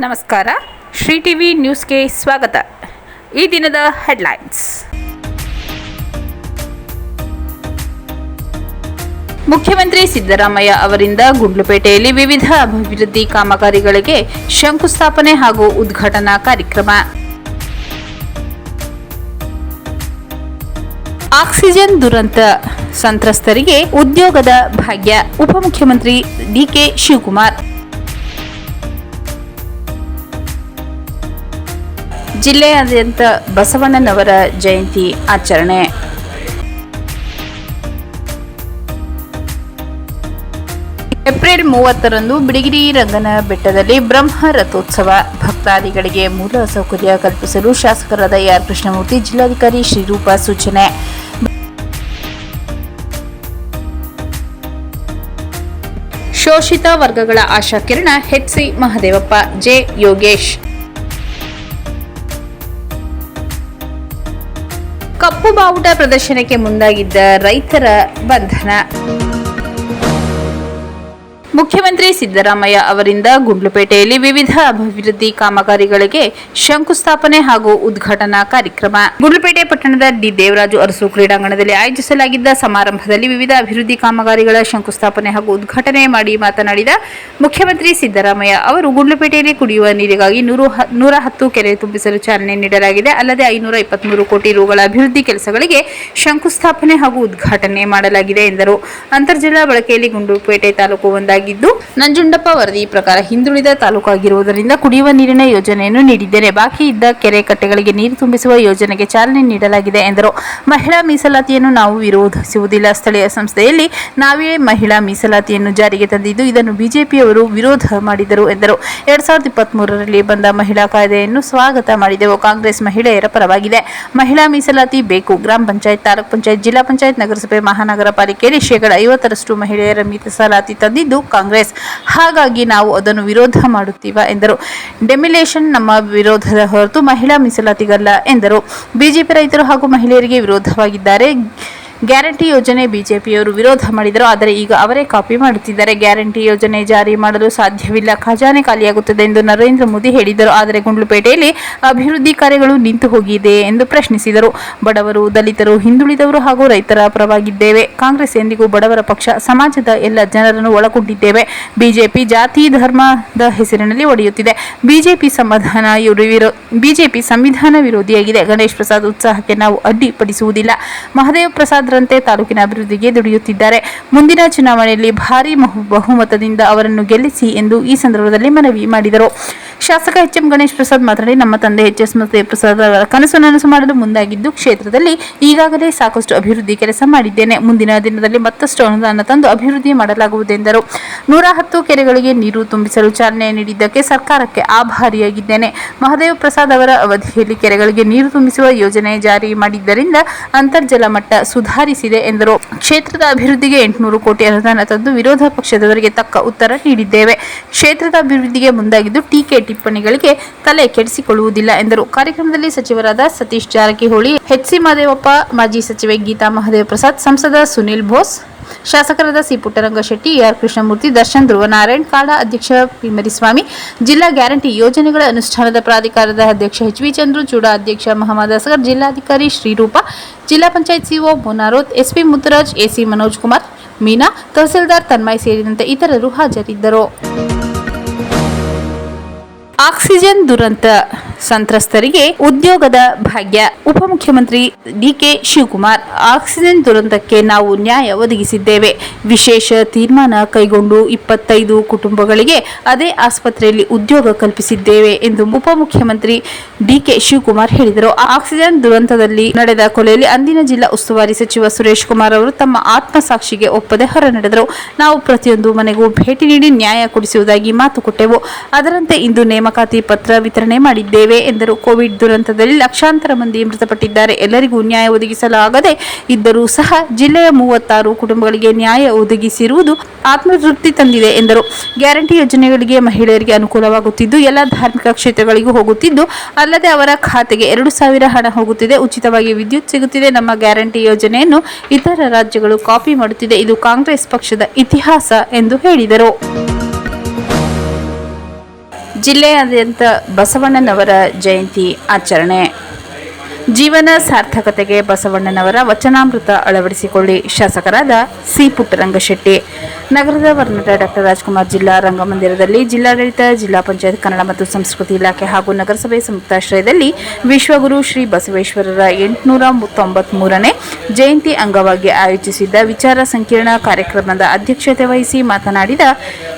ನಮಸ್ಕಾರ. ಶ್ರೀ ಟಿವಿ ನ್ಯೂಸ್ಗೆ ಸ್ವಾಗತ. ಈ ದಿನದ ಹೆಡ್ಲೈನ್ಸ್. ಮುಖ್ಯಮಂತ್ರಿ ಸಿದ್ದರಾಮಯ್ಯ ಅವರಿಂದ ಗುಂಡ್ಲುಪೇಟೆಯಲ್ಲಿ ವಿವಿಧ ಅಭಿವೃದ್ಧಿ ಕಾಮಗಾರಿಗಳಿಗೆ ಶಂಕುಸ್ಥಾಪನೆ ಹಾಗೂ ಉದ್ಘಾಟನಾ ಕಾರ್ಯಕ್ರಮ. ಆಕ್ಸಿಜನ್ ದುರಂತ ಸಂತ್ರಸ್ತರಿಗೆ ಉದ್ಯೋಗದ ಭಾಗ್ಯ. ಉಪಮುಖ್ಯಮಂತ್ರಿ ಡಿಕೆ ಶಿವಕುಮಾರ್. ಜಿಲ್ಲೆಯಾದ್ಯಂತ ಬಸವಣ್ಣನವರ ಜಯಂತಿ ಆಚರಣೆ. ಏಪ್ರಿಲ್ 30ರಂದು ಬಿಳಿಗಿರಿ ರಂಗನ ಬೆಟ್ಟದಲ್ಲಿ ಬ್ರಹ್ಮ ರಥೋತ್ಸವ. ಭಕ್ತಾದಿಗಳಿಗೆ ಮೂಲ ಸೌಕರ್ಯ ಕಲ್ಪಿಸಲು ಶಾಸಕರಾದ ಆರ್ ಕೃಷ್ಣಮೂರ್ತಿ, ಜಿಲ್ಲಾಧಿಕಾರಿ ಶ್ರೀರೂಪ ಸೂಚನೆ. ಶೋಷಿತ ವರ್ಗಗಳ ಆಶಾಕಿರಣ ಎಚ್.ಸಿ. ಮಹದೇವಪ್ಪ, ಜೆ. ಯೋಗೇಶ್. ಕಪ್ಪು ಬಾವುಟ ಪ್ರದರ್ಶನಕ್ಕೆ ಮುಂದಾಗಿದ್ದ ರೈತರ ಬಂಧನ. ಮುಖ್ಯಮಂತ್ರಿ ಸಿದ್ದರಾಮಯ್ಯ ಅವರಿಂದ ಗುಂಡ್ಲುಪೇಟೆಯಲ್ಲಿ ವಿವಿಧ ಅಭಿವೃದ್ಧಿ ಕಾಮಗಾರಿಗಳಿಗೆ ಶಂಕುಸ್ಥಾಪನೆ ಹಾಗೂ ಉದ್ಘಾಟನಾ ಕಾರ್ಯಕ್ರಮ. ಗುಂಡ್ಲುಪೇಟೆ ಪಟ್ಟಣದ ಡಿ. ದೇವರಾಜು ಅರಸು ಕ್ರೀಡಾಂಗಣದಲ್ಲಿ ಆಯೋಜಿಸಲಾಗಿದ್ದ ಸಮಾರಂಭದಲ್ಲಿ ವಿವಿಧ ಅಭಿವೃದ್ಧಿ ಕಾಮಗಾರಿಗಳ ಶಂಕುಸ್ಥಾಪನೆ ಹಾಗೂ ಉದ್ಘಾಟನೆ ಮಾಡಿ ಮಾತನಾಡಿದ ಮುಖ್ಯಮಂತ್ರಿ ಸಿದ್ದರಾಮಯ್ಯ ಅವರು, ಗುಂಡ್ಲುಪೇಟೆಯಲ್ಲಿ ಕುಡಿಯುವ ನೀರಿಗಾಗಿ 110 ಕೆರೆ ತುಂಬಿಸಲು ಚಾಲನೆ ನೀಡಲಾಗಿದೆ. ಅಲ್ಲದೆ 523 ಕೋಟಿ ರುಗಳ ಅಭಿವೃದ್ಧಿ ಕೆಲಸಗಳಿಗೆ ಶಂಕುಸ್ಥಾಪನೆ ಹಾಗೂ ಉದ್ಘಾಟನೆ ಮಾಡಲಾಗಿದೆ ಎಂದರು. ಅಂತರ್ಜಲ ಬಳಕೆಯಲ್ಲಿ ಗುಂಡ್ಲುಪೇಟೆ ತಾಲೂಕು ಒಂದಾಗಿ ನಂಜುಂಡಪ್ಪ ವರದಿ ಪ್ರಕಾರ ಹಿಂದುಳಿದ ತಾಲೂಕಾಗಿರುವುದರಿಂದ ಕುಡಿಯುವ ನೀರಿನ ಯೋಜನೆಯನ್ನು ನೀಡಿದ್ದೇನೆ. ಬಾಕಿ ಇದ್ದ ಕೆರೆ ಕಟ್ಟೆಗಳಿಗೆ ನೀರು ತುಂಬಿಸುವ ಯೋಜನೆಗೆ ಚಾಲನೆ ನೀಡಲಾಗಿದೆ ಎಂದರು. ಮಹಿಳಾ ಮೀಸಲಾತಿಯನ್ನು ನಾವು ವಿರೋಧಿಸುವುದಿಲ್ಲ. ಸ್ಥಳೀಯ ಸಂಸ್ಥೆಯಲ್ಲಿ ನಾವೇ ಮಹಿಳಾ ಮೀಸಲಾತಿಯನ್ನು ಜಾರಿಗೆ ತಂದಿದ್ದು ಇದನ್ನು ಬಿಜೆಪಿಯವರು ವಿರೋಧ ಮಾಡಿದರು ಎಂದರು. 2023ರಲ್ಲಿ ಬಂದ ಮಹಿಳಾ ಕಾಯ್ದೆಯನ್ನು ಸ್ವಾಗತ ಮಾಡಿದೆವು. ಕಾಂಗ್ರೆಸ್ ಮಹಿಳೆಯರ ಪರವಾಗಿದೆ. ಮಹಿಳಾ ಮೀಸಲಾತಿ ಬೇಕು. ಗ್ರಾಮ ಪಂಚಾಯತ್, ತಾಲೂಕು ಪಂಚಾಯತ್, ಜಿಲ್ಲಾ ಪಂಚಾಯತ್, ನಗರಸಭೆ, ಮಹಾನಗರ ಪಾಲಿಕೆಯಲ್ಲಿ 50% ಮಹಿಳೆಯರ ಮೀಸಲಾತಿ ತಂದಿದ್ದು ಕಾಂಗ್ರೆಸ್. ಹಾಗಾಗಿ ನಾವು ಅದನ್ನು ವಿರೋಧ ಮಾಡುತ್ತೀವ ಎಂದರು. ಡೆಮಿಲೇಷನ್ ನಮ್ಮ ವಿರೋಧದ ಹೊರತು ಮಹಿಳಾ ಮೀಸಲಾತಿಗಲ್ಲ ಎಂದರು. ಬಿಜೆಪಿ ರೈತರು ಹಾಗೂ ಮಹಿಳೆಯರಿಗೆ ವಿರೋಧವಾಗಿದ್ದಾರೆ. ಗ್ಯಾರಂಟಿ ಯೋಜನೆ ಬಿಜೆಪಿಯವರು ವಿರೋಧ ಮಾಡಿದರು. ಆದರೆ ಈಗ ಅವರೇ ಕಾಪಿ ಮಾಡುತ್ತಿದ್ದಾರೆ. ಗ್ಯಾರಂಟಿ ಯೋಜನೆ ಜಾರಿ ಮಾಡಲು ಸಾಧ್ಯವಿಲ್ಲ. ಖಜಾನೆ ಖಾಲಿಯಾಗುತ್ತದೆ ಎಂದು ನರೇಂದ್ರ ಮೋದಿ ಹೇಳಿದರು. ಆದರೆ ಗುಂಡ್ಲುಪೇಟೆಯಲ್ಲಿ ಅಭಿವೃದ್ಧಿ ಕಾರ್ಯಗಳು ನಿಂತು ಹೋಗಿದೆ ಎಂದು ಪ್ರಶ್ನಿಸಿದರು. ಬಡವರು, ದಲಿತರು, ಹಿಂದುಳಿದವರು ಹಾಗೂ ರೈತರ ಪರವಾಗಿದ್ದೇವೆ. ಕಾಂಗ್ರೆಸ್ ಎಂದಿಗೂ ಬಡವರ ಪಕ್ಷ. ಸಮಾಜದ ಎಲ್ಲ ಜನರನ್ನು ಒಳಗೊಂಡಿದ್ದೇವೆ. ಬಿಜೆಪಿ ಜಾತಿ ಧರ್ಮದ ಹೆಸರಿನಲ್ಲಿ ಒಡೆಯುತ್ತಿದೆ. ಬಿಜೆಪಿ ಸಂವಿಧಾನ ವಿರೋಧಿಯಾಗಿದೆ. ಗಣೇಶ್ ಪ್ರಸಾದ್ ಉತ್ಸಾಹಕ್ಕೆ ನಾವು ಅಡ್ಡಿಪಡಿಸುವುದಿಲ್ಲ. ಮಹದೇವ್ ಪ್ರಸಾದ್ ರಂತೆ ತಾಲೂಕಿನ ಅಭಿವೃದ್ಧಿಗೆ ದುಡಿಯುತ್ತಿದ್ದಾರೆ. ಮುಂದಿನ ಚುನಾವಣೆಯಲ್ಲಿ ಭಾರೀ ಬಹುಮತದಿಂದ ಅವರನ್ನು ಗೆಲ್ಲಿಸಿ ಎಂದು ಈ ಸಂದರ್ಭದಲ್ಲಿ ಮನವಿ ಮಾಡಿದರು. ಶಾಸಕ ಎಚ್. ಎಂ. ಗಣೇಶ್ ಪ್ರಸಾದ್ ಮಾತನಾಡಿ, ನಮ್ಮ ತಂದೆ ಎಚ್. ಎಸ್. ಪ್ರಸಾದ್ ಅವರ ಕನಸು ನನಸು ಮಾಡಲು ಮುಂದಾಗಿದ್ದು ಕ್ಷೇತ್ರದಲ್ಲಿ ಈಗಾಗಲೇ ಸಾಕಷ್ಟು ಅಭಿವೃದ್ಧಿ ಕೆಲಸ ಮಾಡಿದ್ದೇನೆ. ಮುಂದಿನ ದಿನದಲ್ಲಿ ಮತ್ತಷ್ಟು ಅನುದಾನ ತಂದು ಅಭಿವೃದ್ಧಿ ಮಾಡಲಾಗುವುದೆಂದರು. 110 ಕೆರೆಗಳಿಗೆ ನೀರು ತುಂಬಿಸಲು ಚಾಲನೆ ನೀಡಿದ್ದಕ್ಕೆ ಸರ್ಕಾರಕ್ಕೆ ಆಭಾರಿಯಾಗಿದ್ದೇನೆ. ಮಹದೇವ್ ಪ್ರಸಾದ್ ಅವರ ಅವಧಿಯಲ್ಲಿ ಕೆರೆಗಳಿಗೆ ನೀರು ತುಂಬಿಸುವ ಯೋಜನೆ ಜಾರಿ ಮಾಡಿದ್ದರಿಂದ ಅಂತರ್ಜಲ ಮಟ್ಟ ಸುಧಾರಿಸಿದೆ ಎಂದರು. ಕ್ಷೇತ್ರದ ಅಭಿವೃದ್ಧಿಗೆ 800 ಕೋಟಿ ಅನುದಾನ ತಂದು ವಿರೋಧ ಪಕ್ಷದವರಿಗೆ ತಕ್ಕ ಉತ್ತರ ನೀಡಿದ್ದೇವೆ. ಕ್ಷೇತ್ರದ ಅಭಿವೃದ್ಧಿಗೆ ಮುಂದಾಗಿದ್ದು ಟೀಕೆ ಟಿಪ್ಪಣಿಗಳಿಗೆ ತಲೆ ಕೆಡಿಸಿಕೊಳ್ಳುವುದಿಲ್ಲ ಎಂದರು. ಕಾರ್ಯಕ್ರಮದಲ್ಲಿ ಸಚಿವರಾದ ಸತೀಶ್ ಜಾರಕಿಹೊಳಿ, ಎಚ್.ಸಿ. ಮಹದೇವಪ್ಪ, ಮಾಜಿ ಸಚಿವೆ ಗೀತಾ ಮಹದೇವ್ ಪ್ರಸಾದ್, ಸಂಸದ ಸುನಿಲ್ ಬೋಸ್, ಶಾಸಕರಾದ ಸಿ. ಪುಟ್ಟರಂಗಶೆಟ್ಟಿ, ಆರ್. ಕೃಷ್ಣಮೂರ್ತಿ, ದರ್ಶನ್, ಧ್ರುವನಾರಾಯಣ್, ಕಾಡಾ ಅಧ್ಯಕ್ಷ ಪಿ. ಮರಿಸ್ವಾಮಿ, ಜಿಲ್ಲಾ ಗ್ಯಾರಂಟಿ ಯೋಜನೆಗಳ ಅನುಷ್ಠಾನದ ಪ್ರಾಧಿಕಾರದ ಅಧ್ಯಕ್ಷ ಎಚ್. ವಿ. ಚಂದ್ರು, ಚೂಡಾ ಅಧ್ಯಕ್ಷ ಮಹಮ್ಮದ್ ಅಸ್ಗರ್, ಜಿಲ್ಲಾಧಿಕಾರಿ ಶ್ರೀರೂಪ, ಜಿಲ್ಲಾ panchayat CO Munaroth, SP Muthuraj, AC Manoj Kumar, Meena, tahsildar Tanmay ಸೇರಿದಂತೆ ಇತರರು ಹಾಜರಿದ್ದರು. ಆಕ್ಸಿಜನ್ ದುರಂತ ಸಂತ್ರಸ್ತರಿಗೆ ಉದ್ಯೋಗದ ಭಾಗ್ಯ. ಉಪಮುಖ್ಯಮಂತ್ರಿ ಡಿಕೆ ಶಿವಕುಮಾರ್, ಆಕ್ಸಿಜನ್ ದುರಂತಕ್ಕೆ ನಾವು ನ್ಯಾಯ ಒದಗಿಸಿದ್ದೇವೆ. ವಿಶೇಷ ತೀರ್ಮಾನ ಕೈಗೊಂಡು 25 ಕುಟುಂಬಗಳಿಗೆ ಅದೇ ಆಸ್ಪತ್ರೆಯಲ್ಲಿ ಉದ್ಯೋಗ ಕಲ್ಪಿಸಿದ್ದೇವೆ ಎಂದು ಉಪಮುಖ್ಯಮಂತ್ರಿ ಡಿಕೆ ಶಿವಕುಮಾರ್ ಹೇಳಿದರು. ಆಕ್ಸಿಜನ್ ದುರಂತದಲ್ಲಿ ನಡೆದ ಕೊಲೆಯಲ್ಲಿ ಅಂದಿನ ಜಿಲ್ಲಾ ಉಸ್ತುವಾರಿ ಸಚಿವ ಸುರೇಶ್ ಕುಮಾರ್ ಅವರು ತಮ್ಮ ಆತ್ಮಸಾಕ್ಷಿಗೆ ಒಪ್ಪದೆ ಹೊರನಡೆದರು. ನಾವು ಪ್ರತಿಯೊಂದು ಮನೆಗೂ ಭೇಟಿ ನೀಡಿ ನ್ಯಾಯ ಕೊಡಿಸುವುದಾಗಿ ಮಾತು ಕೊಟ್ಟೆವು. ಅದರಂತೆ ಇಂದು ನೇಮಕಾತಿ ಪತ್ರ ವಿತರಣೆ ಮಾಡಿದ್ದೇವೆ ಎಂದರು. ಕೋವಿಡ್ ದುರಂತದಲ್ಲಿ ಲಕ್ಷಾಂತರ ಮಂದಿ ಮೃತಪಟ್ಟಿದ್ದಾರೆ. ಎಲ್ಲರಿಗೂ ನ್ಯಾಯ ಒದಗಿಸಲಾಗದೆ ಇದ್ದರೂ ಸಹ ಜಿಲ್ಲೆಯ 36 ಕುಟುಂಬಗಳಿಗೆ ನ್ಯಾಯ ಒದಗಿಸಿರುವುದು ಆತ್ಮತೃಪ್ತಿ ತಂದಿದೆ ಎಂದರು. ಗ್ಯಾರಂಟಿ ಯೋಜನೆಗಳಿಗೆ ಮಹಿಳೆಯರಿಗೆ ಅನುಕೂಲವಾಗುತ್ತಿದ್ದು ಎಲ್ಲ ಧಾರ್ಮಿಕ ಕ್ಷೇತ್ರಗಳಿಗೂ ಹೋಗುತ್ತಿದ್ದು, ಅಲ್ಲದೆ ಅವರ ಖಾತೆಗೆ 2,000 ಹಣ ಹೋಗುತ್ತಿದೆ. ಉಚಿತವಾಗಿ ವಿದ್ಯುತ್ ಸಿಗುತ್ತಿದೆ. ನಮ್ಮ ಗ್ಯಾರಂಟಿ ಯೋಜನೆಯನ್ನು ಇತರ ರಾಜ್ಯಗಳು ಕಾಪಿ ಮಾಡುತ್ತಿದೆ. ಇದು ಕಾಂಗ್ರೆಸ್ ಪಕ್ಷದ ಇತಿಹಾಸ ಎಂದು ಹೇಳಿದರು. ಜಿಲ್ಲೆಯಾದ್ಯಂತ ಬಸವಣ್ಣನವರ ಜಯಂತಿ ಆಚರಣೆ. ಜೀವನ ಸಾರ್ಥಕತೆಗೆ ಬಸವಣ್ಣನವರ ವಚನಾಮೃತ ಅಳವಡಿಸಿಕೊಳ್ಳಿ. ಶಾಸಕರಾದ ಸಿ. ಪುಟ್ಟರಂಗಶೆಟ್ಟಿ. ನಗರದ ವರ್ಣದ ಡಾಕ್ಟರ್ ರಾಜ್ಕುಮಾರ್ ಜಿಲ್ಲಾ ರಂಗಮಂದಿರದಲ್ಲಿ ಜಿಲ್ಲಾಡಳಿತ, ಜಿಲ್ಲಾ ಪಂಚಾಯತ್ ಕನ್ನಡ ಮತ್ತು ಸಂಸ್ಕೃತಿ ಇಲಾಖೆ ಹಾಗೂ ನಗರಸಭೆ ಸಂಯುಕ್ತಾಶ್ರಯದಲ್ಲಿ ವಿಶ್ವಗುರು ಶ್ರೀ ಬಸವೇಶ್ವರರ 893ನೇ ಜಯಂತಿ ಅಂಗವಾಗಿ ಆಯೋಜಿಸಿದ್ದ ವಿಚಾರ ಸಂಕಿರಣ ಕಾರ್ಯಕ್ರಮದ ಅಧ್ಯಕ್ಷತೆ ವಹಿಸಿ ಮಾತನಾಡಿದ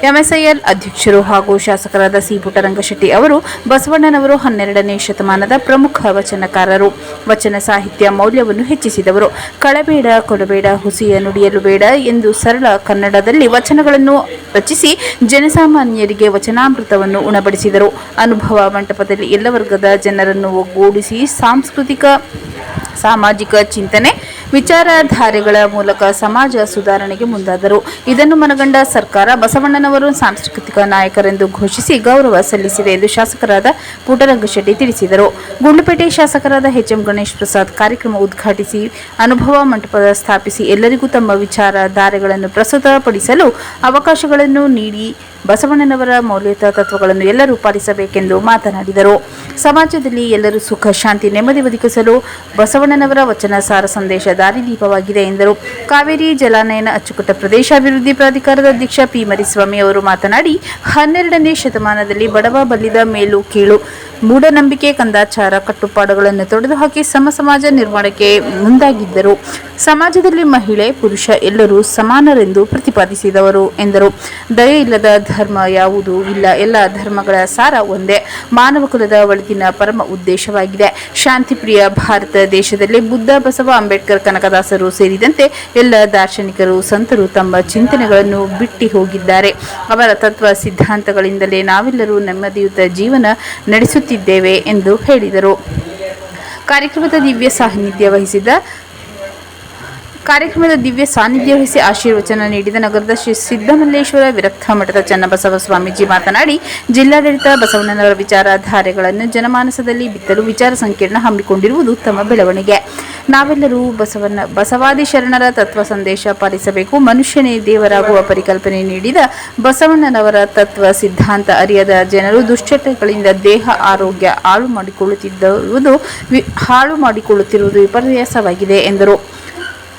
ಎಂಎಸ್ಐಎಲ್ ಅಧ್ಯಕ್ಷರು ಹಾಗೂ ಶಾಸಕರಾದ ಸಿ. ಪುಟ್ಟರಂಗಶೆಟ್ಟಿ ಅವರು, ಬಸವಣ್ಣನವರು 12ನೇ ಶತಮಾನದ ಪ್ರಮುಖ ವಚನಕಾರರು. ವಚನ ಸಾಹಿತ್ಯ ಮೌಲ್ಯವನ್ನು ಹೆಚ್ಚಿಸಿದವರು. ಕಳಬೇಡ, ಕೊಡಬೇಡ, ಹುಸಿಯ ನುಡಿಯಲು ಬೇಡ ಎಂದು ಸರಳ ಕನ್ನಡದಲ್ಲಿ ವಚನಗಳನ್ನು ರಚಿಸಿ ಜನಸಾಮಾನ್ಯರಿಗೆ ವಚನಾಮೃತವನ್ನು ಉಣಬಡಿಸಿದರು. ಅನುಭವ ಮಂಟಪದಲ್ಲಿ ಎಲ್ಲ ವರ್ಗದ ಜನರನ್ನು ಒಗ್ಗೂಡಿಸಿ ಸಾಂಸ್ಕೃತಿಕ ಸಾಮಾಜಿಕ ಚಿಂತನೆ ವಿಚಾರಧಾರೆಗಳ ಮೂಲಕ ಸಮಾಜ ಸುಧಾರಣೆಗೆ ಮುಂದಾದರು. ಇದನ್ನು ಮನಗಂಡ ಸರ್ಕಾರ ಬಸವಣ್ಣನವರು ಸಾಂಸ್ಕೃತಿಕ ನಾಯಕರೆಂದು ಘೋಷಿಸಿ ಗೌರವ ಸಲ್ಲಿಸಿದೆ ಎಂದು ಶಾಸಕರಾದ ಪುಟ್ಟರಂಗಶೆಟ್ಟಿ ತಿಳಿಸಿದರು. ಗುಂಡ್ಲುಪೇಟೆ ಶಾಸಕರಾದ ಎಚ್. ಎಂ. ಗಣೇಶ್ ಪ್ರಸಾದ್ ಕಾರ್ಯಕ್ರಮ ಉದ್ಘಾಟಿಸಿ ಅನುಭವ ಮಂಟಪ ಸ್ಥಾಪಿಸಿ ಎಲ್ಲರಿಗೂ ತಮ್ಮ ವಿಚಾರಧಾರೆಗಳನ್ನು ಪ್ರಸ್ತುತಪಡಿಸಲು ಅವಕಾಶಗಳನ್ನು ನೀಡಿ ಬಸವಣ್ಣನವರ ಮೌಲ್ಯಯುತ ತತ್ವಗಳನ್ನು ಎಲ್ಲರೂ ಪಾಲಿಸಬೇಕೆಂದು ಮಾತನಾಡಿದರು. ಸಮಾಜದಲ್ಲಿ ಎಲ್ಲರೂ ಸುಖ, ಶಾಂತಿ, ನೆಮ್ಮದಿ ಬದುಕಿಸಲು ಬಸವಣ್ಣನವರ ವಚನ ಸಾರ ಸಂದೇಶ ದಾರಿದೀಪವಾಗಿದೆ ಎಂದರು. ಕಾವೇರಿ ಜಲಾನಯನ ಅಚ್ಚುಕಟ್ಟು ಪ್ರದೇಶಾಭಿವೃದ್ಧಿ ಪ್ರಾಧಿಕಾರದ ಅಧ್ಯಕ್ಷ ಪಿ. ಮರಿಸ್ವಾಮಿ ಅವರು ಮಾತನಾಡಿ, 12ನೇ ಶತಮಾನದಲ್ಲಿ ಬಡವ ಬಲ್ಲಿದ ಮೇಲು ಕೀಳು, ಮೂಢನಂಬಿಕೆ, ಕಂದಾಚಾರ, ಕಟ್ಟುಪಾಡುಗಳನ್ನು ತೊಡೆದುಹಾಕಿ ಸಮಾಜ ನಿರ್ಮಾಣಕ್ಕೆ ಮುಂದಾಗಿದ್ದರು. ಸಮಾಜದಲ್ಲಿ ಮಹಿಳೆ, ಪುರುಷ ಎಲ್ಲರೂ ಸಮಾನರೆಂದು ಪ್ರತಿಪಾದಿಸಿದವರು ಎಂದರು. ದಯೆ ಇಲ್ಲದ ಧರ್ಮ ಯಾವುದೂ ಇಲ್ಲ. ಎಲ್ಲ ಧರ್ಮಗಳ ಸಾರ ಒಂದೇ. ಮಾನವ ಕುಲದ ಒಳಿತಿನ ಪರಮ ಉದ್ದೇಶವಾಗಿದೆ. ಶಾಂತಿಪ್ರಿಯ ಭಾರತ ದೇಶದಲ್ಲಿ ಬುದ್ಧ, ಬಸವ, ಅಂಬೇಡ್ಕರ್, ಕನಕದಾಸರು ಸೇರಿದಂತೆ ಎಲ್ಲ ದಾರ್ಶನಿಕರು, ಸಂತರು ತಮ್ಮ ಚಿಂತನೆಗಳನ್ನು ಬಿಟ್ಟು ಹೋಗಿದ್ದಾರೆ. ಅವರ ತತ್ವ ಸಿದ್ಧಾಂತಗಳಿಂದಲೇ ನಾವೆಲ್ಲರೂ ನೆಮ್ಮದಿಯುತ ಜೀವನ ನಡೆಸುತ್ತಿದ್ದೇವೆ ಎಂದು ಹೇಳಿದರು. ಕಾರ್ಯಕ್ರಮದ ದಿವ್ಯ ಸಾನ್ನಿಧ್ಯ ವಹಿಸಿ ಆಶೀರ್ವಚನ ನೀಡಿದ ನಗರದ ಶ್ರೀ ಸಿದ್ದಮಲ್ಲೇಶ್ವರ ವಿರಕ್ತ ಮಠದ ಚನ್ನಬಸವ ಸ್ವಾಮೀಜಿ ಮಾತನಾಡಿ, ಜಿಲ್ಲಾಡಳಿತ ಬಸವಣ್ಣನವರ ವಿಚಾರಧಾರೆಗಳನ್ನು ಜನಮಾನಸದಲ್ಲಿ ಬಿತ್ತಲು ವಿಚಾರ ಸಂಕಿರಣ ಹಮ್ಮಿಕೊಂಡಿರುವುದು ಉತ್ತಮ ಬೆಳವಣಿಗೆ. ನಾವೆಲ್ಲರೂ ಬಸವಾದಿ ಶರಣರ ತತ್ವ ಸಂದೇಶ ಪಾಲಿಸಬೇಕು. ಮನುಷ್ಯನೇ ದೇವರಾಗುವ ಪರಿಕಲ್ಪನೆ ನೀಡಿದ ಬಸವಣ್ಣನವರ ತತ್ವ ಸಿದ್ಧಾಂತ ಅರಿಯದ ಜನರು ದುಶ್ಚಟಗಳಿಂದ ದೇಹ ಆರೋಗ್ಯ ಹಾಳು ಮಾಡಿಕೊಳ್ಳುತ್ತಿರುವುದು ವಿಪರ್ಯಾಸವಾಗಿದೆ ಎಂದರು.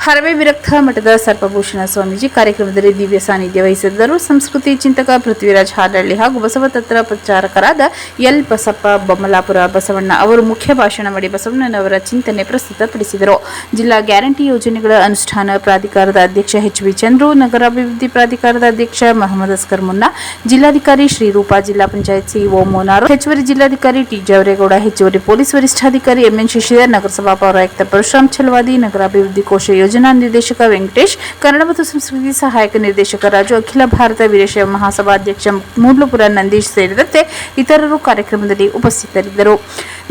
ಹರವೆ ವಿರಕ್ತ ಮಠದ ಸರ್ಪಭೂಷಣ ಸ್ವಾಮೀಜಿ ಕಾರ್ಯಕ್ರಮದಲ್ಲಿ ದಿವ್ಯ ಸಾನ್ನಿಧ್ಯ ವಹಿಸಿದ್ದರು. ಸಂಸ್ಕೃತಿ ಚಿಂತಕ ಪೃಥ್ವಿರಾಜ್ ಹಾಡಳ್ಳಿ ಹಾಗೂ ಬಸವತತ್ವ ಪ್ರಚಾರಕರಾದ ಎಲ್. ಬಸಪ್ಪ ಬೊಮ್ಮಲಾಪುರ ಬಸವಣ್ಣ ಅವರು ಮುಖ್ಯ ಭಾಷಣ ಮಾಡಿ ಬಸವಣ್ಣನವರ ಚಿಂತನೆ ಪ್ರಸ್ತುತಪಡಿಸಿದರು. ಜಿಲ್ಲಾ ಗ್ಯಾರಂಟಿ ಯೋಜನೆಗಳ ಅನುಷ್ಠಾನ ಪ್ರಾಧಿಕಾರದ ಅಧ್ಯಕ್ಷ ಎಚ್. ವಿ. ಚಂದ್ರು, ನಗರಾಭಿವೃದ್ಧಿ ಪ್ರಾಧಿಕಾರದ ಅಧ್ಯಕ್ಷ ಮಹಮ್ಮದ್ ಅಸ್ಕರ್ ಮುನ್ನಾ, ಜಿಲ್ಲಾಧಿಕಾರಿ ಶ್ರೀರೂಪಾ, ಜಿಲ್ಲಾ ಪಂಚಾಯತ್ ಸಿಇಒ ಮೋನಾರು, ಹೆಚ್ಚುವರಿ ಜಿಲ್ಲಾಧಿಕಾರಿ ಟಿ. ಜವರೇಗೌಡ, ಹೆಚ್ಚುವರಿ ಪೊಲೀಸ್ ವರಿಷ್ಠಾಧಿಕಾರಿ ಎಂಎನ್ ಶಶಿಧರ್, ನಗರಸಭಾ ಪೌರಾಯುಕ್ತ ಪರಶುರಾಮ್ ಛಲವಾದಿ, ನಗರಾಭಿವೃದ್ಧಿ ಕೋಶ ಯೋಜನಾ ನಿರ್ದೇಶಕ ವೆಂಕಟೇಶ್, ಕನ್ನಡ ಮತ್ತು ಸಂಸ್ಕೃತಿ ಸಹಾಯಕ ನಿರ್ದೇಶಕ ರಾಜು, ಅಖಿಲ ಭಾರತ ವೀರಶೈವ ಮಹಾಸಭಾ ಅಧ್ಯಕ್ಷ ಮೂಡ್ಲುಪುರ ನಂದೀಶ್ ಸೇರಿದಂತೆ ಇತರರು ಕಾರ್ಯಕ್ರಮದಲ್ಲಿ ಉಪಸ್ಥಿತರಿದ್ದರು.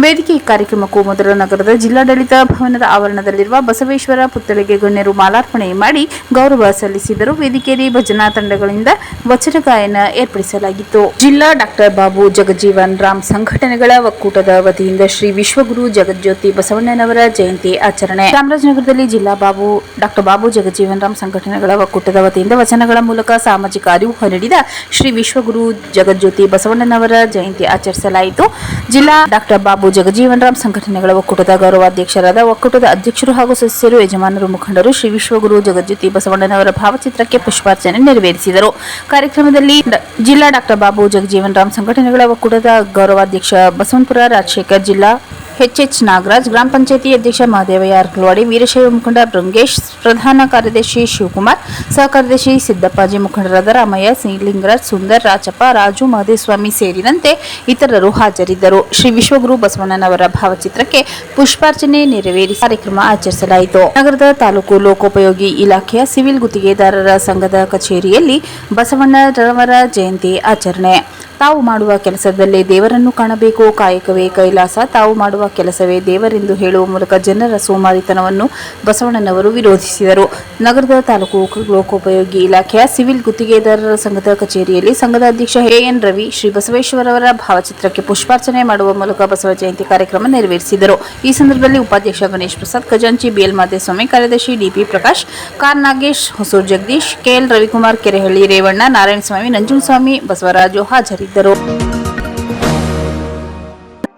ವೇದಿಕೆ ಕಾರ್ಯಕ್ರಮಕ್ಕೂ ಮೊದಲು ನಗರದ ಜಿಲ್ಲಾಡಳಿತ ಭವನದ ಆವರಣದಲ್ಲಿರುವ ಬಸವೇಶ್ವರ ಪುತ್ಥಳಿಗೆ ಗಣ್ಯರು ಮಾಲಾರ್ಪಣೆ ಮಾಡಿ ಗೌರವ ಸಲ್ಲಿಸಿದರು. ವೇದಿಕೆಯಲ್ಲಿ ಭಜನಾ ತಂಡಗಳಿಂದ ವಚನ ಗಾಯನ ಏರ್ಪಡಿಸಲಾಗಿತ್ತು. ಜಿಲ್ಲಾ ಡಾಕ್ಟರ್ ಬಾಬು ಜಗಜೀವನ್ ರಾಮ್ ಸಂಘಟನೆಗಳ ಒಕ್ಕೂಟದ ವತಿಯಿಂದ ಶ್ರೀ ವಿಶ್ವಗುರು ಜಗಜ್ಯೋತಿ ಬಸವಣ್ಣನವರ ಜಯಂತಿ ಆಚರಣೆ. ಚಾಮರಾಜನಗರದಲ್ಲಿ ಜಿಲ್ಲಾ ಡಾಕ್ಟರ್ ಬಾಬು ಜಗಜೀವನ್ ರಾಮ್ ಸಂಘಟನೆಗಳ ಒಕ್ಕೂಟದ ವತಿಯಿಂದ ವಚನಗಳ ಮೂಲಕ ಸಾಮಾಜಿಕ ಅರಿವು ಹರಡಿದ ಶ್ರೀ ವಿಶ್ವಗುರು ಜಗಜ್ಯೋತಿ ಬಸವಣ್ಣನವರ ಜಯಂತಿ ಆಚರಿಸಲಾಯಿತು. ಜಿಲ್ಲಾ ಡಾಕ್ಟರ್ ಬಾಬು ಜಗಜೀವನ್ ರಾಮ್ ಸಂಘಟನೆಗಳ ಒಕ್ಕೂಟದ ಗೌರವಾಧ್ಯಕ್ಷರಾದ ಒಕ್ಕೂಟದ ಅಧ್ಯಕ್ಷರು ಹಾಗೂ ಸದಸ್ಯರು, ಯಜಮಾನರು, ಮುಖಂಡರು ಶ್ರೀ ವಿಶ್ವಗುರು ಜಗಜ್ಯೋತಿ ಬಸವಣ್ಣನವರ ಭಾವಚಿತ್ರಕ್ಕೆ ಪುಷ್ಪಾರ್ಚನೆ ನೆರವೇರಿಸಿದರು. ಕಾರ್ಯಕ್ರಮದಲ್ಲಿ ಜಿಲ್ಲಾ ಡಾಕ್ಟರ್ ಬಾಬು ಜಗಜೀವನ್ ರಾಮ್ ಸಂಘಟನೆಗಳ ಒಕ್ಕೂಟದ ಗೌರವಾಧ್ಯಕ್ಷ ಬಸವಂತಪುರ ರಾಜಶೇಖರ್, ಜಿಲ್ಲಾ ಎಚ್. ನಾಗರಾಜ್, ಗ್ರಾಮ ಪಂಚಾಯಿತಿ ಅಧ್ಯಕ್ಷ ಮಹದೇವಯ್ಯ ಅರ್ಕಲವಾಡಿ, ವೀರಶೈವ ಮುಖಂಡ ಬೃಂಗೇಶ್, ಪ್ರಧಾನ ಕಾರ್ಯದರ್ಶಿ ಶಿವಕುಮಾರ್, ಸಹ ಕಾರ್ಯದರ್ಶಿ ಸಿದ್ದಪ್ಪಾಜಿ, ಮುಖಂಡರಾದ ರಾಮಯ್ಯ, ಲಿಂಗರಾಜ್, ಸುಂದರ್, ರಾಜಪ್ಪ, ರಾಜು, ಮಹದೇವಸ್ವಾಮಿ ಸೇರಿದಂತೆ ಇತರರು ಹಾಜರಿದ್ದರು. ಶ್ರೀ ವಿಶ್ವಗುರು ಬಸವಣ್ಣನವರ ಭಾವಚಿತ್ರಕ್ಕೆ ಪುಷ್ಪಾರ್ಚನೆ ನೆರವೇರಿಸಿ ಕಾರ್ಯಕ್ರಮ ಆಚರಿಸಲಾಯಿತು. ನಗರದ ತಾಲೂಕು ಲೋಕೋಪಯೋಗಿ ಇಲಾಖೆಯ ಸಿವಿಲ್ ಗುತ್ತಿಗೆದಾರರ ಸಂಘದ ಕಚೇರಿಯಲ್ಲಿ ಬಸವಣ್ಣನವರ ಜಯಂತಿ ಆಚರಣೆ. ತಾವು ಮಾಡುವ ಕೆಲಸದಲ್ಲೇ ದೇವರನ್ನು ಕಾಣಬೇಕು, ಕಾಯಕವೇ ಕೈಲಾಸ, ತಾವು ಮಾಡುವ ಕೆಲಸವೇ ದೇವರೆಂದು ಹೇಳುವ ಮೂಲಕ ಜನರ ಸೋಮಾರಿತನವನ್ನು ಬಸವಣ್ಣನವರು ವಿರೋಧಿಸಿದರು. ನಗರದ ತಾಲೂಕು ಲೋಕೋಪಯೋಗಿ ಇಲಾಖೆಯ ಸಿವಿಲ್ ಗುತ್ತಿಗೆದಾರರ ಸಂಘದ ಕಚೇರಿಯಲ್ಲಿ ಸಂಘದ ಅಧ್ಯಕ್ಷ ಎಎನ್ ರವಿ ಶ್ರೀ ಬಸವೇಶ್ವರವರ ಭಾವಚಿತ್ರಕ್ಕೆ ಪುಷ್ಪಾರ್ಚನೆ ಮಾಡುವ ಮೂಲಕ ಬಸವ ಜಯಂತಿ ಕಾರ್ಯಕ್ರಮ ನೆರವೇರಿಸಿದರು. ಈ ಸಂದರ್ಭದಲ್ಲಿ ಉಪಾಧ್ಯಕ್ಷ ಗಣೇಶ್ ಪ್ರಸಾದ್, ಖಜಾಂಚಿ ಬಿಎಲ್ ಮಾದೇಸ್ವಾಮಿ, ಕಾರ್ಯದರ್ಶಿ ಡಿಪಿ ಪ್ರಕಾಶ್, ಕಾರ್ ನಾಗೇಶ್, ಹೊಸೂರು ಜಗದೀಶ್, ಕೆಎಲ್ ರವಿಕುಮಾರ್, ಕೆರೆಹಳ್ಳಿ ರೇವಣ್ಣ, ನಾರಾಯಣಸ್ವಾಮಿ, ನಂಜುಂಡಸ್ವಾಮಿ, ಬಸವರಾಜು ಹಾಜರಿದ್ದರು.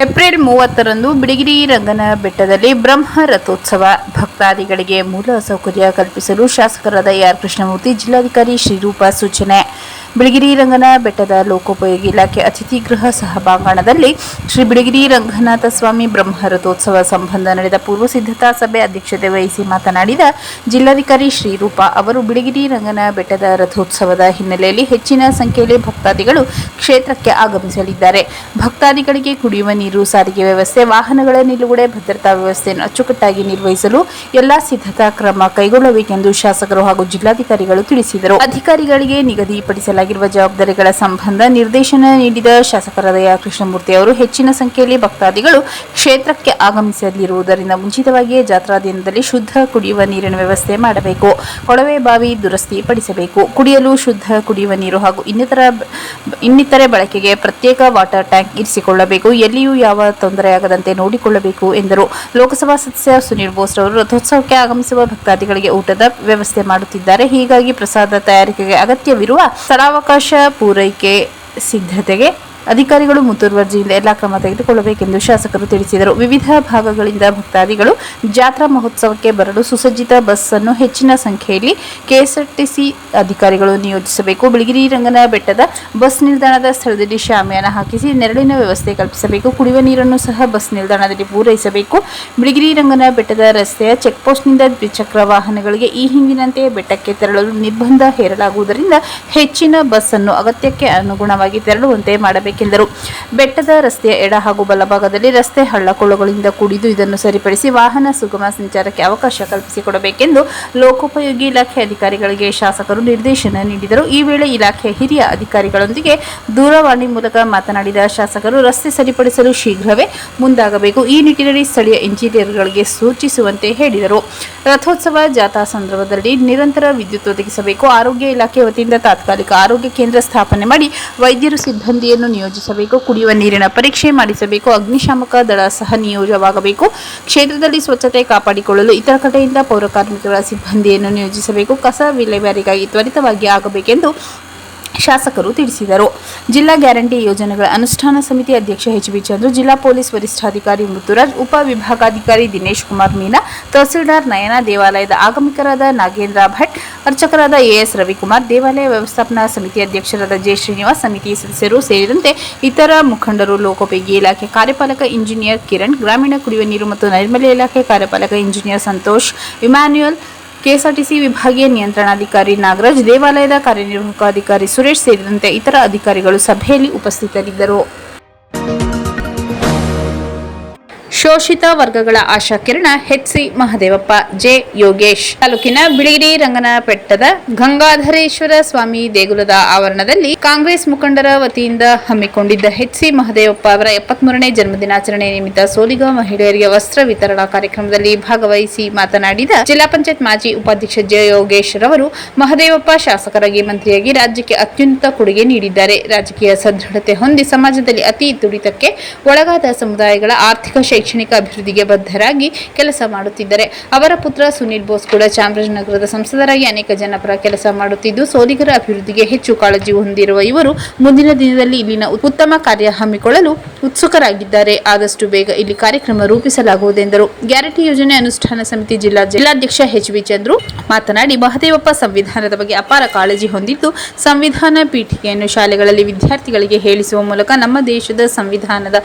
ಏಪ್ರಿಲ್ 30ರಂದು ಬಿಳಿಗಿರಿ ರಂಗನ ಬೆಟ್ಟದಲ್ಲಿ ಬ್ರಹ್ಮ ರಥೋತ್ಸವ. ಭಕ್ತಾದಿಗಳಿಗೆ ಮೂಲ ಸೌಕರ್ಯ ಕಲ್ಪಿಸಲು ಶಾಸಕರಾದ ಆರ್ ಕೃಷ್ಣಮೂರ್ತಿ, ಜಿಲ್ಲಾಧಿಕಾರಿ ಶ್ರೀರೂಪ ಸೂಚನೆ. ಬಿಳಿಗಿರಿ ರಂಗನ ಬೆಟ್ಟದ ಲೋಕೋಪಯೋಗಿ ಇಲಾಖೆ ಅತಿಥಿ ಗೃಹ ಸಭಾಂಗಣದಲ್ಲಿ ಶ್ರೀ ಬಿಳಿಗಿರಿ ರಂಗನಾಥ ಸ್ವಾಮಿ ಬ್ರಹ್ಮ ರಥೋತ್ಸವ ಸಂಬಂಧ ನಡೆದ ಪೂರ್ವ ಸಿದ್ಧತಾ ಸಭೆ ಅಧ್ಯಕ್ಷತೆ ವಹಿಸಿ ಮಾತನಾಡಿದ ಜಿಲ್ಲಾಧಿಕಾರಿ ಶ್ರೀರೂಪ ಅವರು, ಬಿಳಿಗಿರಿ ರಂಗನ ಬೆಟ್ಟದ ರಥೋತ್ಸವದ ಹಿನ್ನೆಲೆಯಲ್ಲಿ ಹೆಚ್ಚಿನ ಸಂಖ್ಯೆಯಲ್ಲಿ ಭಕ್ತಾದಿಗಳು ಕ್ಷೇತ್ರಕ್ಕೆ ಆಗಮಿಸಲಿದ್ದಾರೆ. ಭಕ್ತಾದಿಗಳಿಗೆ ಕುಡಿಯುವ ನೀರು, ಸಾರಿಗೆ ವ್ಯವಸ್ಥೆ, ವಾಹನಗಳ ನಿಲುಗಡೆ, ಭದ್ರತಾ ವ್ಯವಸ್ಥೆಯನ್ನು ಅಚ್ಚುಕಟ್ಟಾಗಿ ನಿರ್ವಹಿಸಲು ಎಲ್ಲಾ ಸಿದ್ಧತಾ ಕ್ರಮ ಕೈಗೊಳ್ಳಬೇಕೆಂದು ಶಾಸಕರು ಹಾಗೂ ಜಿಲ್ಲಾಧಿಕಾರಿಗಳು ತಿಳಿಸಿದರು. ಅಧಿಕಾರಿಗಳಿಗೆ ನಿಗದಿಪಡಿಸಲಾಗಿರುವ ಜವಾಬ್ದಾರಿಗಳ ಸಂಬಂಧ ನಿರ್ದೇಶನ ನೀಡಿದ ಶಾಸಕರಾದ ಆರ್ ಕೃಷ್ಣಮೂರ್ತಿ ಅವರು, ಹೆಚ್ಚಿನ ಸಂಖ್ಯೆಯಲ್ಲಿ ಭಕ್ತಾದಿಗಳು ಕ್ಷೇತ್ರಕ್ಕೆ ಆಗಮಿಸಲಿರುವುದರಿಂದ ಮುಂಚಿತವಾಗಿಯೇ ಜಾತ್ರಾ ದಿನದಲ್ಲಿ ಶುದ್ಧ ಕುಡಿಯುವ ನೀರಿನ ವ್ಯವಸ್ಥೆ ಮಾಡಬೇಕು. ಕೊಳವೆ ಬಾವಿ ದುರಸ್ತಿ ಪಡಿಸಬೇಕು. ಕುಡಿಯಲು ಶುದ್ಧ ಕುಡಿಯುವ ನೀರು ಹಾಗೂ ಇನ್ನಿತರೆ ಬಳಕೆಗೆ ಪ್ರತ್ಯೇಕ ವಾಟರ್ ಟ್ಯಾಂಕ್ ಇರಿಸಿಕೊಳ್ಳಬೇಕು. ಎಲ್ಲಿಯೂ ಯಾವ ತೊಂದರೆಯಾಗದಂತೆ ನೋಡಿಕೊಳ್ಳಬೇಕು ಎಂದರು. ಲೋಕಸಭಾ ಸದಸ್ಯ ಸುನೀಲ್ ಬೋಸ್ ಅವರು ರಥೋತ್ಸವಕ್ಕೆ ಆಗಮಿಸುವ ಭಕ್ತಾದಿಗಳಿಗೆ ಊಟದ ವ್ಯವಸ್ಥೆ ಮಾಡುತ್ತಿದ್ದಾರೆ. ಹೀಗಾಗಿ ಪ್ರಸಾದ ತಯಾರಿಕೆಗೆ ಅಗತ್ಯವಿರುವ ಸ್ಥಳಾವಕಾಶ ಪೂರೈಕೆ ಸಿದ್ಧತೆಗೆ ಅಧಿಕಾರಿಗಳು ಮುತುವರ್ಜಿಯಿಂದ ಎಲ್ಲಾ ಕ್ರಮ ತೆಗೆದುಕೊಳ್ಳಬೇಕೆಂದು ಶಾಸಕರು ತಿಳಿಸಿದರು. ವಿವಿಧ ಭಾಗಗಳಿಂದ ಭಕ್ತಾದಿಗಳು ಜಾತ್ರಾ ಮಹೋತ್ಸವಕ್ಕೆ ಬರಲು ಸುಸಜ್ಜಿತ ಬಸ್ ಅನ್ನು ಹೆಚ್ಚಿನ ಸಂಖ್ಯೆಯಲ್ಲಿ ಕೆಎಸ್ಆರ್ಟಿಸಿ ಅಧಿಕಾರಿಗಳು ನಿಯೋಜಿಸಬೇಕು. ಬಿಳಿಗಿರಿ ರಂಗನ ಬೆಟ್ಟದ ಬಸ್ ನಿಲ್ದಾಣದ ಸ್ಥಳದಲ್ಲಿ ಶಾಮಿಯಾನ ಹಾಕಿಸಿ ನೆರಳಿನ ವ್ಯವಸ್ಥೆ ಕಲ್ಪಿಸಬೇಕು. ಕುಡಿಯುವ ನೀರನ್ನು ಸಹ ಬಸ್ ನಿಲ್ದಾಣದಲ್ಲಿ ಪೂರೈಸಬೇಕು. ಬಿಳಿಗಿರಿ ರಂಗನ ಬೆಟ್ಟದ ರಸ್ತೆಯ ಚೆಕ್ಪೋಸ್ಟ್ನಿಂದ ದ್ವಿಚಕ್ರ ವಾಹನಗಳಿಗೆ ಈ ಹಿಂದಿನಂತೆ ಬೆಟ್ಟಕ್ಕೆ ತೆರಳಲು ನಿರ್ಬಂಧ ಹೇರಲಾಗುವುದರಿಂದ ಹೆಚ್ಚಿನ ಬಸ್ ಅನ್ನು ಅಗತ್ಯಕ್ಕೆ ಅನುಗುಣವಾಗಿ ತೆರಳುವಂತೆ ಮಾಡಬೇಕು ಎಂದರು. ಬೆಟ್ಟದ ರಸ್ತೆಯ ಎಡ ಹಾಗೂ ಬಲಭಾಗದಲ್ಲಿ ರಸ್ತೆ ಹಳ್ಳಕೊಳ್ಳಗಳಿಂದ ಕೂಡಿದ್ದು, ಇದನ್ನು ಸರಿಪಡಿಸಿ ವಾಹನ ಸುಗಮ ಸಂಚಾರಕ್ಕೆ ಅವಕಾಶ ಕಲ್ಪಿಸಿಕೊಡಬೇಕೆಂದು ಲೋಕೋಪಯೋಗಿ ಇಲಾಖೆ ಅಧಿಕಾರಿಗಳಿಗೆ ಶಾಸಕರು ನಿರ್ದೇಶನ ನೀಡಿದರು. ಈ ವೇಳೆ ಇಲಾಖೆಯ ಹಿರಿಯ ಅಧಿಕಾರಿಗಳೊಂದಿಗೆ ದೂರವಾಣಿ ಮೂಲಕ ಮಾತನಾಡಿದ ಶಾಸಕರು, ರಸ್ತೆ ಸರಿಪಡಿಸಲು ಶೀಘ್ರವೇ ಮುಂದಾಗಬೇಕು. ಈ ನಿಟ್ಟಿನಲ್ಲಿ ಸ್ಥಳೀಯ ಇಂಜಿನಿಯರ್ಗಳಿಗೆ ಸೂಚಿಸುವಂತೆ ಹೇಳಿದರು. ರಥೋತ್ಸವ ಜಾಥಾ ಸಂದರ್ಭದಲ್ಲಿ ನಿರಂತರ ವಿದ್ಯುತ್ ಒದಗಿಸಬೇಕು. ಆರೋಗ್ಯ ಇಲಾಖೆ ವತಿಯಿಂದ ತಾತ್ಕಾಲಿಕ ಆರೋಗ್ಯ ಕೇಂದ್ರ ಸ್ಥಾಪನೆ ಮಾಡಿ ವೈದ್ಯರು ಸಿಬ್ಬಂದಿಯನ್ನು ನಿಯೋಜಿಸಬೇಕು. ಕುಡಿಯುವ ನೀರಿನ ಪರೀಕ್ಷೆ ಮಾಡಿಸಬೇಕು. ಅಗ್ನಿಶಾಮಕ ದಳ ಸಹ ನಿಯೋಜನೆಯಾಗಬೇಕು. ಕ್ಷೇತ್ರದಲ್ಲಿ ಸ್ವಚ್ಛತೆ ಕಾಪಾಡಿಕೊಳ್ಳಲು ಇತರ ಕಡೆಯಿಂದ ಪೌರಕಾರ್ಮಿಕರ ಸಿಬ್ಬಂದಿಯನ್ನು ನಿಯೋಜಿಸಬೇಕು. ಕಸ ವಿಲೇವಾರಿಗಾಗಿ ತ್ವರಿತವಾಗಿ ಆಗಬೇಕೆಂದು ಶಾಸಕರು ತಿಳಿಸಿದರು. ಜಿಲ್ಲಾ ಗ್ಯಾರಂಟಿ ಯೋಜನೆಗಳ ಅನುಷ್ಠಾನ ಸಮಿತಿ ಅಧ್ಯಕ್ಷ ಎಚ್.ಬಿ. ಚಂದ್ರು, ಜಿಲ್ಲಾ ಪೊಲೀಸ್ ವರಿಷ್ಠಾಧಿಕಾರಿ ಮುತ್ತುರಾಜ್, ಉಪ ವಿಭಾಗಾಧಿಕಾರಿ ದಿನೇಶ್ ಕುಮಾರ್ ಮೀನಾ, ತಹಸೀಲ್ದಾರ್ ನಯನ, ದೇವಾಲಯದ ಆಗಮಿಕರಾದ ನಾಗೇಂದ್ರ ಭಟ್, ಅರ್ಚಕರಾದ ಎಎಸ್ ರವಿಕುಮಾರ್, ದೇವಾಲಯ ವ್ಯವಸ್ಥಾಪನಾ ಸಮಿತಿ ಅಧ್ಯಕ್ಷರಾದ ಜೆ. ಶ್ರೀನಿವಾಸ್, ಸಮಿತಿ ಸದಸ್ಯರು ಸೇರಿದಂತೆ ಇತರ ಮುಖಂಡರು, ಲೋಕೋಪಯೋಗಿ ಇಲಾಖೆ ಕಾರ್ಯಪಾಲಕ ಇಂಜಿನಿಯರ್ ಕಿರಣ್, ಗ್ರಾಮೀಣ ಕುಡಿಯುವ ನೀರು ಮತ್ತು ನೈರ್ಮಲ್ಯ ಇಲಾಖೆ ಕಾರ್ಯಪಾಲಕ ಇಂಜಿನಿಯರ್ ಸಂತೋಷ್, ಇಮ್ಯಾನ್ಯುಯಲ್, ಕೆಎಸ್ಆರ್ಟಿಸಿ ವಿಭಾಗೀಯ ನಿಯಂತ್ರಣಾಧಿಕಾರಿ ನಾಗರಾಜ್, ದೇವಾಲಯದ ಕಾರ್ಯನಿರ್ವಾಹಕ ಅಧಿಕಾರಿ ಸುರೇಶ್ ಸೇರಿದಂತೆ ಇತರ ಅಧಿಕಾರಿಗಳು ಸಭೆಯಲ್ಲಿ ಉಪಸ್ಥಿತರಿದ್ದರು. ಶೋಷಿತ ವರ್ಗಗಳ ಆಶಾಕಿರಣ ಎಚ್.ಸಿ. ಮಹದೇವಪ್ಪ, ಜೆ. ಯೋಗೇಶ್. ತಾಲೂಕಿನ ಬಿಳಿಗಿರಿ ರಂಗನ ಬೆಟ್ಟದ ಗಂಗಾಧರೇಶ್ವರ ಸ್ವಾಮಿ ದೇಗುಲದ ಆವರಣದಲ್ಲಿ ಕಾಂಗ್ರೆಸ್ ಮುಖಂಡರ ವತಿಯಿಂದ ಹಮ್ಮಿಕೊಂಡಿದ್ದ ಎಚ್.ಸಿ. ಮಹದೇವಪ್ಪ ಅವರ 73ನೇ ಜನ್ಮದಿನಾಚರಣೆ ನಿಮಿತ್ತ ಸೋಲಿಗ ಮಹಿಳೆಯರಿಗೆ ವಸ್ತ್ರ ವಿತರಣಾ ಕಾರ್ಯಕ್ರಮದಲ್ಲಿ ಭಾಗವಹಿಸಿ ಮಾತನಾಡಿದ ಜಿಲ್ಲಾ ಪಂಚಾಯತ್ ಮಾಜಿ ಉಪಾಧ್ಯಕ್ಷ ಜೆ. ಯೋಗೇಶ್ ರವರು, ಮಹದೇವಪ್ಪ ಶಾಸಕರಾಗಿ, ಮಂತ್ರಿಯಾಗಿ ರಾಜ್ಯಕ್ಕೆ ಅತ್ಯುನ್ನತ ಕೊಡುಗೆ ನೀಡಿದ್ದಾರೆ. ರಾಜಕೀಯ ಸದೃಢತೆ ಹೊಂದಿ ಸಮಾಜದಲ್ಲಿ ಅತಿ ತುಡಿತಕ್ಕೆ ಒಳಗಾದ ಸಮುದಾಯಗಳ ಆರ್ಥಿಕ ಶೈಕ್ಷಣಿಕ ಅಭಿವೃದ್ಧಿಗೆ ಬದ್ಧರಾಗಿ ಕೆಲಸ ಮಾಡುತ್ತಿದ್ದಾರೆ. ಅವರ ಪುತ್ರ ಸುನೀಲ್ ಬೋಸ್ ಕೂಡ ಚಾಮರಾಜನಗರದ ಸಂಸದರಾಗಿ ಅನೇಕ ಜನಪರ ಕೆಲಸ ಮಾಡುತ್ತಿದ್ದು, ಸೋಲಿಗರ ಅಭಿವೃದ್ಧಿಗೆ ಹೆಚ್ಚು ಕಾಳಜಿ ಹೊಂದಿರುವ ಇವರು ಮುಂದಿನ ದಿನದಲ್ಲಿ ಇಲ್ಲಿನ ಉತ್ತಮ ಕಾರ್ಯ ಹಮ್ಮಿಕೊಳ್ಳಲು ಉತ್ಸುಕರಾಗಿದ್ದಾರೆ. ಆದಷ್ಟು ಬೇಗ ಇಲ್ಲಿ ಕಾರ್ಯಕ್ರಮ ರೂಪಿಸಲಾಗುವುದೆಂದರು. ಗ್ಯಾರಂಟಿ ಯೋಜನೆ ಅನುಷ್ಠಾನ ಸಮಿತಿ ಜಿಲ್ಲಾಧ್ಯಕ್ಷ ಎಚ್.ಬಿ. ಚಂದ್ರು ಮಾತನಾಡಿ, ಮಹದೇವಪ್ಪ ಸಂವಿಧಾನದ ಬಗ್ಗೆ ಅಪಾರ ಕಾಳಜಿ ಹೊಂದಿದ್ದು, ಸಂವಿಧಾನ ಪೀಠಿಕೆಯನ್ನು ಶಾಲೆಗಳಲ್ಲಿ ವಿದ್ಯಾರ್ಥಿಗಳಿಗೆ ಹೇಳಿಸುವ ಮೂಲಕ ನಮ್ಮ ದೇಶದ ಸಂವಿಧಾನದ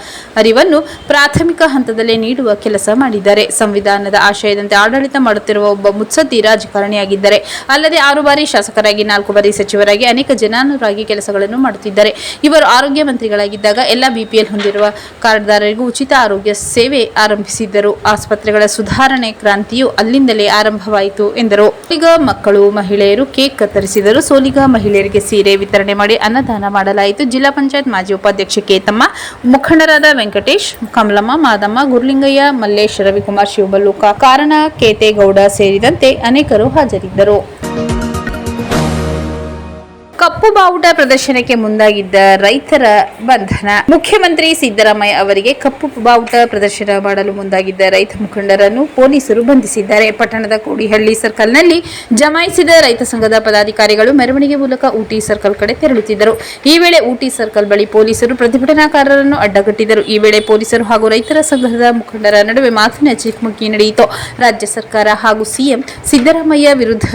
ಅರಿವನ್ನು ಪ್ರಾಥಮಿಕ ಹಂತದಲ್ಲೇ ನೀಡುವ ಕೆಲಸ ಮಾಡಿದ್ದಾರೆ. ಸಂವಿಧಾನದ ಆಶಯದಂತೆ ಆಡಳಿತ ಮಾಡುತ್ತಿರುವ ಒಬ್ಬ ಮುತ್ಸದ್ದಿ ರಾಜಕಾರಣಿಯಾಗಿದ್ದಾರೆ. ಅಲ್ಲದೆ 6 ಬಾರಿ ಶಾಸಕರಾಗಿ, 4 ಬಾರಿ ಸಚಿವರಾಗಿ, ಅನೇಕ ಜನಾನುರಾಗಿ ಕೆಲಸಗಳನ್ನು ಮಾಡುತ್ತಿದ್ದಾರೆ. ಇವರು ಆರೋಗ್ಯ ಮಂತ್ರಿಗಳಾಗಿದ್ದಾಗ ಎಲ್ಲ ಬಿಪಿಎಲ್ ಹೊಂದಿರುವ ಕಾರ್ಡ್ದಾರರಿಗೂ ಉಚಿತ ಆರೋಗ್ಯ ಸೇವೆ ಆರಂಭಿಸಿದ್ದರು. ಆಸ್ಪತ್ರೆಗಳ ಸುಧಾರಣೆ ಕ್ರಾಂತಿಯು ಅಲ್ಲಿಂದಲೇ ಆರಂಭವಾಯಿತು ಎಂದರು. ಸೋಲಿಗ ಮಕ್ಕಳು, ಮಹಿಳೆಯರು ಕೇಕ್ ಕತ್ತರಿಸಿದರು. ಸೋಲಿಗ ಮಹಿಳೆಯರಿಗೆ ಸೀರೆ ವಿತರಣೆ ಮಾಡಿ ಅನ್ನದಾನ ಮಾಡಲಾಯಿತು. ಜಿಲ್ಲಾ ಪಂಚಾಯತ್ ಮಾಜಿ ಉಪಾಧ್ಯಕ್ಷೆ ಕೇತಮ್ಮ, ಮುಖಂಡರಾದ ವೆಂಕಟೇಶ್, ಕಮಲಮ್ಮ, ಮಾದಮ್ಮ, ಗುರ್ಲಿಂಗಯ್ಯ, ಮಲ್ಲೇಶ್, ರವಿಕುಮಾರ್, ಶಿವಬಲ್ಲು, ಕಾರಣ, ಕೇತೇಗೌಡ ಸೇರಿದಂತೆ ಅನೇಕರು ಹಾಜರಿದ್ದರು. ಕಪ್ಪು ಕಪ್ಪು ಬಾವುಟ ಪ್ರದರ್ಶನಕ್ಕೆ ಮುಂದಾಗಿದ್ದ ರೈತರ ಬಂಧನ. ಮುಖ್ಯಮಂತ್ರಿ ಸಿದ್ದರಾಮಯ್ಯ ಅವರಿಗೆ ಕಪ್ಪು ಬಾವುಟ ಪ್ರದರ್ಶನ ಮಾಡಲು ಮುಂದಾಗಿದ್ದ ರೈತ ಮುಖಂಡರನ್ನು ಪೊಲೀಸರು ಬಂಧಿಸಿದ್ದಾರೆ. ಪಟ್ಟಣದ ಕೋಡಿಹಳ್ಳಿ ಸರ್ಕಲ್ನಲ್ಲಿ ಜಮಾಯಿಸಿದ ರೈತ ಸಂಘದ ಪದಾಧಿಕಾರಿಗಳು ಮೆರವಣಿಗೆ ಮೂಲಕ ಊಟಿ ಸರ್ಕಲ್ ಕಡೆ ತೆರಳುತ್ತಿದ್ದರು. ಈ ವೇಳೆ ಊಟಿ ಸರ್ಕಲ್ ಬಳಿ ಪೊಲೀಸರು ಪ್ರತಿಭಟನಾಕಾರರನ್ನು ಅಡ್ಡಗಟ್ಟಿದರು. ಈ ವೇಳೆ ಪೊಲೀಸರು ಹಾಗೂ ರೈತರ ಸಂಘದ ಮುಖಂಡರ ನಡುವೆ ಮಾತಿನ ಚಕಮಕಿ ನಡೆಯಿತು. ರಾಜ್ಯ ಸರ್ಕಾರ ಹಾಗೂ ಸಿಎಂ ಸಿದ್ದರಾಮಯ್ಯ ವಿರುದ್ಧ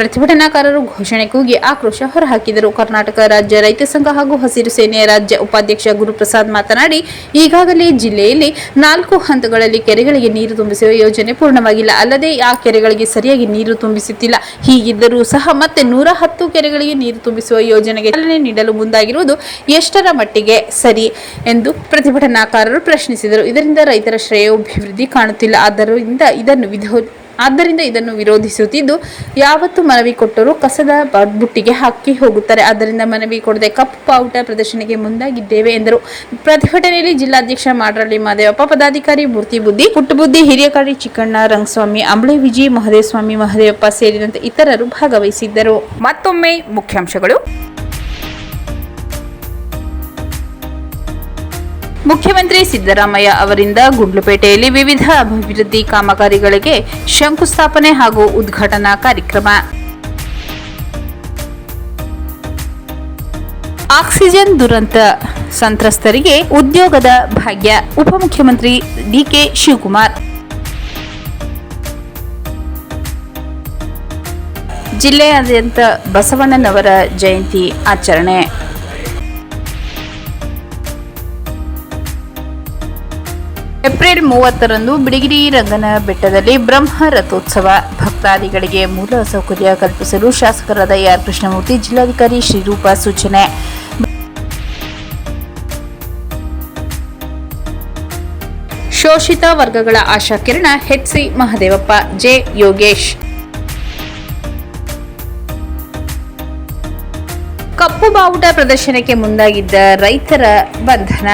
ಪ್ರತಿಭಟನಾಕಾರರು ಘೋಷಣೆ ಕೂಗಿ ಆಕ್ರೋಶ ಹೊರಹಾಕಿದರು. ಕರ್ನಾಟಕ ರಾಜ್ಯ ರೈತ ಸಂಘ ಹಾಗೂ ಹಸಿರು ಸೇನೆಯ ರಾಜ್ಯ ಉಪಾಧ್ಯಕ್ಷ ಗುರುಪ್ರಸಾದ್ ಮಾತನಾಡಿ, ಈಗಾಗಲೇ ಜಿಲ್ಲೆಯಲ್ಲಿ 4 ಹಂತಗಳಲ್ಲಿ ಕೆರೆಗಳಿಗೆ ನೀರು ತುಂಬಿಸುವ ಯೋಜನೆ ಪೂರ್ಣವಾಗಿಲ್ಲ. ಅಲ್ಲದೆ ಆ ಕೆರೆಗಳಿಗೆ ಸರಿಯಾಗಿ ನೀರು ತುಂಬಿಸುತ್ತಿಲ್ಲ. ಹೀಗಿದ್ದರೂ ಸಹ ಮತ್ತೆ 110 ಕೆರೆಗಳಿಗೆ ನೀರು ತುಂಬಿಸುವ ಯೋಜನೆಗೆ ಚಾಲನೆ ನೀಡಲು ಮುಂದಾಗಿರುವುದು ಎಷ್ಟರ ಮಟ್ಟಿಗೆ ಸರಿ ಎಂದು ಪ್ರತಿಭಟನಾಕಾರರು ಪ್ರಶ್ನಿಸಿದರು. ಇದರಿಂದ ರೈತರ ಶ್ರೇಯೋಭಿವೃದ್ಧಿ ಕಾಣುತ್ತಿಲ್ಲ. ಆದ್ದರಿಂದ ಇದನ್ನು ವಿರೋಧಿಸುತ್ತಿದ್ದು, ಯಾವತ್ತು ಮನವಿ ಕೊಟ್ಟರೂ ಕಸದ ಬುಟ್ಟಿಗೆ ಹಾಕಿ ಹೋಗುತ್ತಾರೆ. ಆದ್ದರಿಂದ ಮನವಿ ಕೊಡದೆ ಕಪ್ಪು ಬಾವುಟ ಪ್ರದರ್ಶನಕ್ಕೆ ಮುಂದಾಗಿದ್ದೇವೆ ಎಂದರು. ಪ್ರತಿಭಟನೆಯಲ್ಲಿ ಜಿಲ್ಲಾಧ್ಯಕ್ಷ ಮಾಡರಳ್ಳಿ ಮಾದೇವಪ್ಪ, ಪದಾಧಿಕಾರಿ ಮೂರ್ತಿ ಬುದ್ಧಿ, ಪುಟ್ಟಬುದ್ಧಿ, ಹಿರಿಯಕಾಡಿ ಚಿಕ್ಕಣ್ಣ, ರಂಗಸ್ವಾಮಿ, ಅಂಬಳೆ ವಿಜಿ, ಮಹದೇವಸ್ವಾಮಿ, ಮಹದೇವಪ್ಪ ಸೇರಿದಂತೆ ಇತರರು ಭಾಗವಹಿಸಿದ್ದರು. ಮತ್ತೊಮ್ಮೆ ಮುಖ್ಯಾಂಶಗಳು. ಮುಖ್ಯಮಂತ್ರಿ ಸಿದ್ದರಾಮಯ್ಯ ಅವರಿಂದ ಗುಂಡ್ಲುಪೇಟೆಯಲ್ಲಿ ವಿವಿಧ ಅಭಿವೃದ್ಧಿ ಕಾಮಗಾರಿಗಳಿಗೆ ಶಂಕುಸ್ಥಾಪನೆ ಹಾಗೂ ಉದ್ಘಾಟನಾ ಕಾರ್ಯಕ್ರಮ. ಆಕ್ಸಿಜನ್ ದುರಂತ ಸಂತ್ರಸ್ತರಿಗೆ ಉದ್ಯೋಗದ ಭಾಗ್ಯ. ಉಪಮುಖ್ಯಮಂತ್ರಿ ಡಿಕೆ ಶಿವಕುಮಾರ್. ಜಿಲ್ಲೆಯಾದ್ಯಂತ ಬಸವಣ್ಣನವರ ಜಯಂತಿ ಆಚರಣೆ. ಏಪ್ರಿಲ್ 30ರಂದು ಬಿಳಿಗಿರಿ ರಂಗನ ಬೆಟ್ಟದಲ್ಲಿ ಬ್ರಹ್ಮ ರಥೋತ್ಸವ. ಭಕ್ತಾದಿಗಳಿಗೆ ಮೂಲ ಸೌಕರ್ಯ ಕಲ್ಪಿಸಲು ಶಾಸಕರಾದ ಆರ್ ಕೃಷ್ಣಮೂರ್ತಿ, ಜಿಲ್ಲಾಧಿಕಾರಿ ಶ್ರೀರೂಪ ಸೂಚನೆ. ಶೋಷಿತ ವರ್ಗಗಳ ಆಶಾಕಿರಣ ಎಚ್.ಸಿ. ಮಹದೇವಪ್ಪ, ಜೆ. ಯೋಗೇಶ್. ಕಪ್ಪು ಬಾವುಟ ಪ್ರದರ್ಶನಕ್ಕೆ ಮುಂದಾಗಿದ್ದ ರೈತರ ಬಂಧನ.